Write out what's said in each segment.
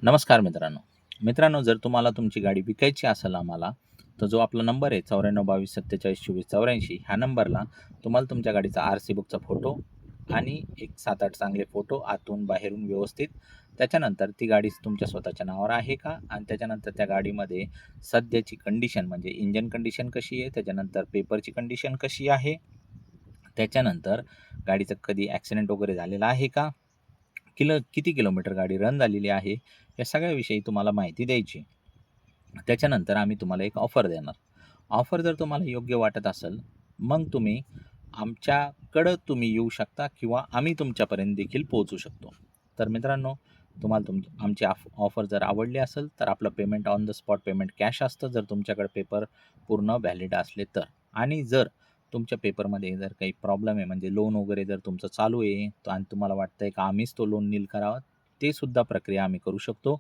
नमस्कार मित्रांनो, जर तुम्हाला तुमची गाडी विकायची असेल आम्हाला, तर जो आपला नंबर आहे 94 22 47 24 84 ह्या नंबरला तुम्हाला तुमच्या गाडीचा आर-सी बुकचा फोटो आणि एक 7-8 चांगले फोटो आतून बाहेरून व्यवस्थित. त्याच्यानंतर ती गाडी तुमच्या स्वतःच्या नावावर आहे का? आणि त्याच्यानंतर त्या गाडीमध्ये सध्याची कंडिशन म्हणजे इंजन कंडिशन कशी आहे? त्याच्यानंतर पेपरची कंडिशन कशी आहे? त्याच्यानंतर गाडीचं कधी ॲक्सिडेंट वगैरे झालेला आहे का? किती किलोमीटर गाडी रन झालेली आहे, या सगळ्याविषयी तुम्हाला माहिती द्यायची. त्याच्यानंतर आम्ही तुम्हाला एक ऑफर देणार. ऑफर जर तुम्हाला योग्य वाटत असेल, मग तुम्ही येऊ शकता किंवा आम्ही तुमच्यापर्यंत देखील पोहोचू शकतो. तर मित्रांनो, तुम्हाला आमची ऑफर जर आवडली असेल, तर आपलं payment on the spot payment cash असतं, जर तुमच्याकडे पेपर पूर्ण व्हॅलिड असले तर. आणि जर तुमच्या पेपरमध्ये जर काही प्रॉब्लेम आहे, म्हणजे लोन वगैरे जर तुमचं चालू आहे आणि तुम्हाला वाटतंय का आम्हीच तो लोन नील करावा, ते सुद्धा प्रक्रिया आम्ही करू शकतो.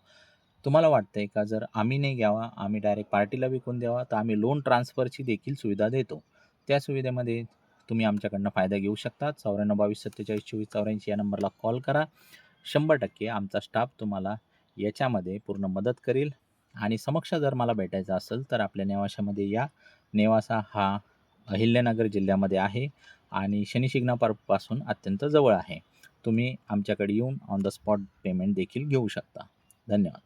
तुम्हाला वाटतंय का जर आम्ही नाही घ्यावा, आम्ही डायरेक्ट पार्टीला विकून द्यावा, तर आम्ही लोन ट्रान्सफरची देखील सुविधा देतो. त्या सुविधेमध्ये तुम्ही आमच्याकडनं फायदा घेऊ शकता. 94 22 47 24 84 या नंबरला कॉल करा. 100% आमचा स्टाफ तुम्हाला याच्यामध्ये पूर्ण मदत करेल. आणि समक्ष जर मला भेटायचं असेल, तर आपल्या नेवाशामध्ये या. नेवासा हा अहिल्यानगर जिल्ह्यामध्ये आहे आणि शनी शिंगणापूरपासून अत्यंत जवळ आहे. तुम्ही आमच्याकडे येऊन ऑन द स्पॉट पेमेंट देखील घेऊ शकता. धन्यवाद.